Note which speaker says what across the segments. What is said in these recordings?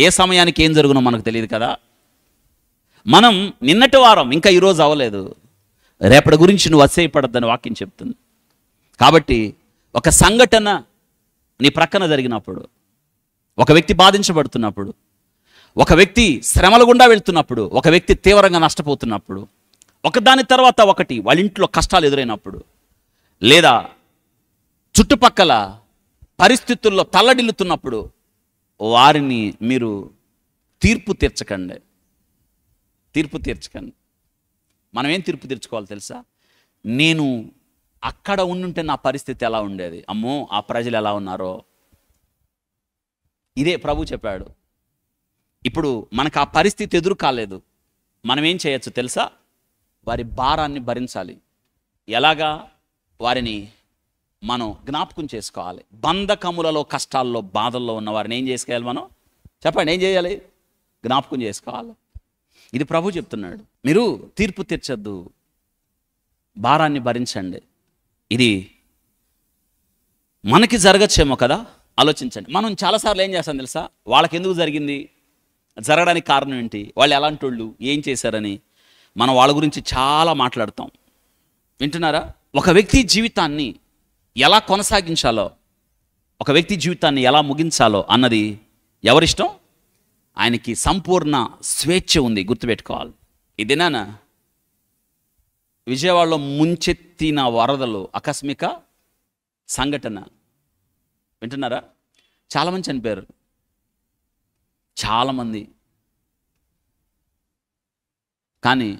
Speaker 1: ఏ సమయానికి ఏం జరుగునో మనకు తెలియదు కదా. మనం నిన్నటి వారం, ఇంకా ఈరోజు అవ్వలేదు, రేపటి గురించి నువ్వు అతిశయపడద్దని వాక్యం చెప్తుంది. కాబట్టి ఒక సంఘటన నీ ప్రక్కన జరిగినప్పుడు, ఒక వ్యక్తి బాధించబడుతున్నప్పుడు, ఒక వ్యక్తి శ్రమల గుండా వెళ్తున్నప్పుడు, ఒక వ్యక్తి తీవ్రంగా నష్టపోతున్నప్పుడు, ఒకదాని తర్వాత ఒకటి వాళ్ళ ఇంట్లో కష్టాలు ఎదురైనప్పుడు, లేదా చుట్టుపక్కల పరిస్థితుల్లో తల్లడిల్లుతున్నప్పుడు వారిని మీరు తీర్పు తీర్చకండి. మనం ఏం తీర్పు తీర్చుకోవాలి తెలుసా? నేను అక్కడ ఉండుంటే నా పరిస్థితి ఎలా ఉండేది, అమ్మో ఆ ప్రజలు ఎలా ఉన్నారో. ఇదే ప్రభు చెప్పాడు. ఇప్పుడు మనకు ఆ పరిస్థితి ఎదురు కాలేదు, మనం ఏం చేయొచ్చు తెలుసా? వారి భారాన్ని భరించాలి. ఎలాగా? వారిని మనం జ్ఞాపకం చేసుకోవాలి. బంధకములలో, కష్టాల్లో, బాధల్లో ఉన్న వారిని ఏం చేసుకోవాలి? మనం చెప్పండి, ఏం చేయాలి? జ్ఞాపకం చేసుకోవాలి. ఇది ప్రభు చెప్తున్నాడు. మీరు తీర్పు తీర్చొద్దు, భారాన్ని భరించండి. ఇది మనకి జరగచ్చేమో కదా, ఆలోచించండి. మనం చాలాసార్లు ఏం చేస్తాం తెలుసా? వాళ్ళకి ఎందుకు జరిగింది, జరగడానికి కారణం ఏంటి, వాళ్ళు ఎలాంటి వాళ్ళు, ఏం చేశారని మనం వాళ్ళ గురించి చాలా మాట్లాడతాం. వింటున్నారా? ఒక వ్యక్తి జీవితాన్ని ఎలా కొనసాగించాలో, ఒక వ్యక్తి జీవితాన్ని ఎలా ముగించాలో అన్నది ఎవరిష్టం? ఆయనకి సంపూర్ణ స్వేచ్ఛ ఉంది. గుర్తుపెట్టుకోవాలి. ఇదేనా విజయవాడలో ముంచెత్తిన వరదలు, ఆకస్మిక సంఘటన. వింటున్నారా? చాలామంది చనిపోయారు, చాలామంది. కానీ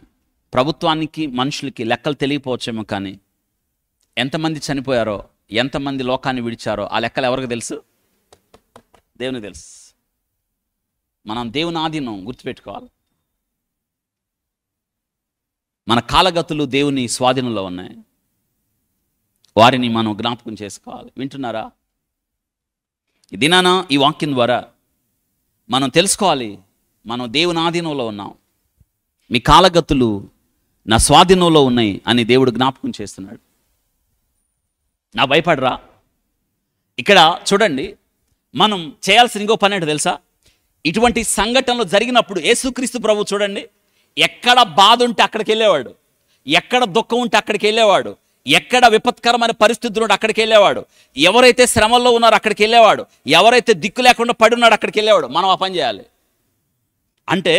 Speaker 1: ప్రభుత్వానికి, మనుషులకి లెక్కలు తెలియకపోవచ్చేమో, కానీ ఎంతమంది చనిపోయారో, ఎంతమంది లోకాన్ని విడిచారో ఆ లెక్కలు ఎవరికి తెలుసు? దేవునికి తెలుసు. మనం దేవుని ఆధీనం, గుర్తుపెట్టుకోవాలి. మన కాలగతులు దేవుని స్వాధీనంలో ఉన్నాయి, వారిని మనం జ్ఞాపకం చేసుకోవాలి. వింటున్నారా? ఈ దినాన ఈ వాక్యం ద్వారా మనం తెలుసుకోవాలి, మనం దేవుని ఆధీనంలో ఉన్నాం, మీ కాలగతులు నా స్వాధీనంలో ఉన్నాయి అని దేవుడు జ్ఞాపకం చేస్తున్నాడు. నా భయపడరా? ఇక్కడ చూడండి, మనం చేయాల్సిన ఇంకో పని ఏంటో తెలుసా? ఇటువంటి సంఘటనలు జరిగినప్పుడు యేసుక్రీస్తు ప్రభు చూడండి, ఎక్కడ బాధ ఉంటే అక్కడికి వెళ్ళేవాడు, ఎక్కడ దుఃఖం ఉంటే అక్కడికి వెళ్ళేవాడు, ఎక్కడ విపత్కరమైన పరిస్థితులు ఉంటే అక్కడికి వెళ్ళేవాడు, ఎవరైతే శ్రమల్లో ఉన్నారో అక్కడికి వెళ్ళేవాడు, ఎవరైతే దిక్కు లేకుండా పడి ఉన్నాడో అక్కడికి వెళ్ళేవాడు. మనం ఆ పని చేయాలి. అంటే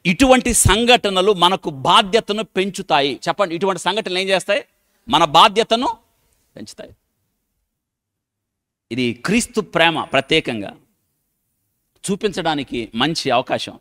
Speaker 1: ఇటువంటి సంఘటనలు మనకు బాధ్యతను పెంచుతాయి. చెప్పండి, ఇటువంటి సంఘటనలు ఏం చేస్తాయి? మన బాధ్యతను పెంచుతాయి. ఇది క్రీస్తు ప్రేమ ప్రత్యేకంగా చూపించడానికి మంచి అవకాశం.